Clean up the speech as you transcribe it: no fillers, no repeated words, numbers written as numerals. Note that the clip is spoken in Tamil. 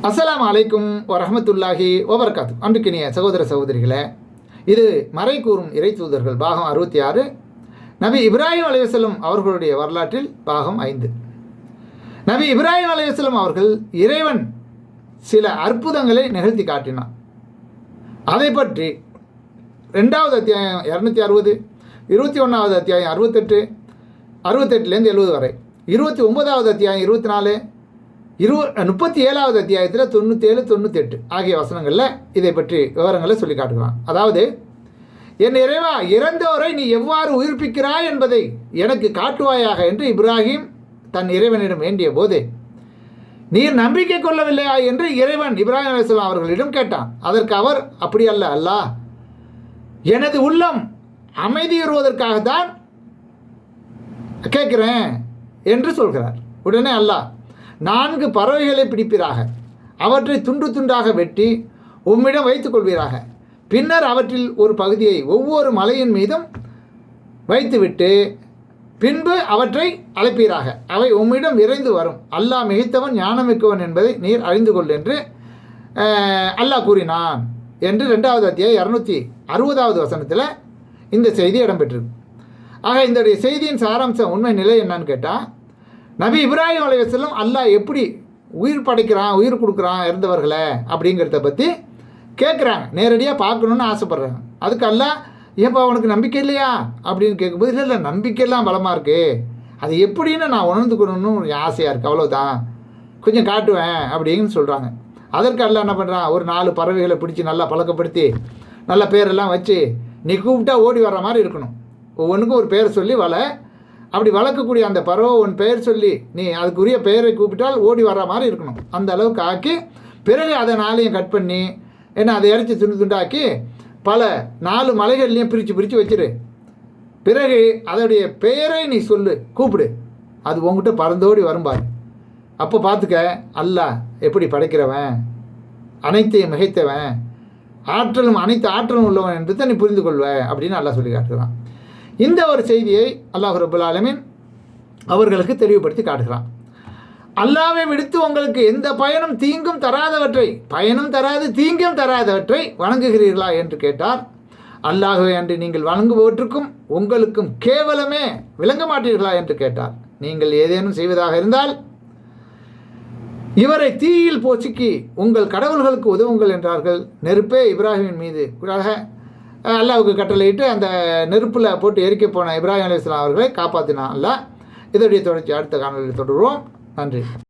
அஸ்ஸலாமு அலைக்கும் வரஹ்மத்துல்லாஹி வபரகாத்து. அன்பிற்கினிய சகோதர சகோதரிகளே, இது மறை கூறும் இறை தூதர்கள் பாகம் 66, நபி இப்ராஹிம் அலைஹிஸ்ஸலாம் அவர்களுடைய வரலாற்றில் பாகம் 5. நபி இப்ராஹிம் அலைஹிஸ்ஸலாம் அவர்கள் இறைவன் சில அற்புதங்களை நிகழ்த்தி காட்டினார். அதை பற்றி 2வது அத்தியாயம் 260, 21வது அத்தியாயம் 68, 68லேருந்து 70 வரை, 29வது அத்தியாயம் 24, 37வது அத்தியாயத்தில் 97, 98 ஆகிய வசனங்களில் இதை பற்றி விவரங்களை சொல்லி காட்டுகிறான். அதாவது, என் இறைவா, இறந்தோரை நீ எவ்வாறு உயிர்ப்பிக்கிறாய் என்பதை எனக்கு காட்டுவாயாக என்று இப்ராஹிம் தன் இறைவனிடம் வேண்டிய போது, நீர் நம்பிக்கை கொள்ளவில்லையா என்று இறைவன் இப்ராஹிம் அலைஹிஸ்ஸலாம் அவர்களிடம் கேட்டான். அதற்கு அவர், அப்படி அல்ல அல்லாஹ், எனது உள்ளம் அமைதியுறுவதற்காகத்தான் கேட்கிறேன் என்று சொல்கிறார். உடனே அல்லாஹ், 4 பறவைகளை பிடிப்பீராக, அவற்றை துண்டு துண்டாக வெட்டி உம்மிடம் வைத்துக் கொள்வீராக. பின்னர் அவற்றில் ஒரு பகுதியை ஒவ்வொரு மலையின் மீதும் வைத்துவிட்டு பின்பு அவற்றை அழைப்பீராக. அவை உம்மிடம் விரைந்து வரும். அல்லாஹ் மிகைத்தவன், ஞானமிக்கவன் என்பதை நீர் அறிந்து கொள் என்று அல்லாஹ் கூறினான் என்று 2வது அத்தியாயம் 260வது வசனத்தில் இந்த செய்தி இடம்பெற்றிருக்கு. ஆக இந்த செய்தியின் சாராம்சம், உண்மை நிலை என்னன்னு கேட்டால், நபி இப்ராஹிம் அலைஹிஸ்ஸலாம் அல்லாஹ் எப்படி உயிர் படைக்கிறான், உயிர் கொடுக்குறான் இறந்தவர்களை அப்படிங்கிறத பற்றி கேட்குறாங்க. நேரடியாக பார்க்கணுன்னு ஆசைப்பட்றாங்க. அதுக்கு அல்லாஹ், ஏப்பா உனக்கு நம்பிக்கை இல்லையா அப்படின்னு கேட்கும்போது, இல்லை இல்லை, நம்பிக்கையெல்லாம் பலமாக இருக்குது, அது எப்படின்னு நான் உணர்ந்துக்கணும்னு ஒரு ஆசையாக இருக்குது, அவ்வளோதான், கொஞ்சம் காட்டுவேன் அப்படின்னு சொல்கிறாங்க. அதற்கு அல்லாஹ் என்ன பண்ணுறான், ஒரு 4 பறவைகளை பிடிச்சி நல்லா பழக்கப்படுத்தி நல்ல பேரெல்லாம் வச்சு, நீ கூப்பிட்டா ஓடி வர்ற மாதிரி இருக்கணும், ஒவ்வொன்றுக்கும் ஒரு பேர் சொல்லி அப்படி வளர்க்கக்கூடிய அந்த பறவை உன் பெயர் சொல்லி நீ அதுக்குரிய பெயரை கூப்பிட்டால் ஓடி வர்ற மாதிரி இருக்கணும், அந்த அளவுக்கு ஆக்கி, பிறகு அதை 4ஐயும் கட் பண்ணி அதை இறச்சி துண்டு துண்டாக்கி பல 4 மலைகள்லையும் பிரித்து வச்சிரு. பிறகு அதோடைய பெயரை நீ சொல்லு, கூப்பிடு, அது உங்ககிட்ட பறந்தோடி வரும்பார். அப்போ பார்த்துக்க, அல்லாஹ் எப்படி படைக்கிறவன், அனைத்தையும் மிகைத்தவன், அனைத்து ஆற்றலும் உள்ளவன் என்பதை நீ புரிந்து கொள்வ அப்படின்னு அல்லாஹ் சொல்லி காட்டுகிறான். இந்த ஒரு செய்தியை அல்லாஹ் ரப்பல் ஆலமீன் அவர்களுக்கு தெளிவுபடுத்தி காட்டுகிறான். அல்லாஹ்வை விடுத்து உங்களுக்கு எந்த பயனும் தீங்கும் தராதவற்றை, பயனும் தராது தீங்கும் தராதவற்றை வணங்குகிறீர்களா என்று கேட்டார். அல்லாஹ்வை அன்று நீங்கள் வணங்குபவற்றுக்கும் உங்களுக்கும் கேவலமே விளங்க மாட்டீர்களா என்று கேட்டார். நீங்கள் ஏதேனும் செய்வதாக இருந்தால் இவரை தீயில் போச்சுக்கி உங்கள் கடவுள்களுக்கு உதவுங்கள் என்றார்கள். நெருப்பே இப்ராஹிமின் மீது அல்லாஹ்வுக்கு கட்டளையிட்டு அந்த நெருப்பில் போட்டு எரிக்க போன இப்ராஹிம் அலைஹிஸ்ஸலாம் அவர்களை காப்பாற்றினான் அல்லாஹ். இதோடைய தொடர்ச்சி அடுத்த காணொலியில் தொடருவோம். நன்றி.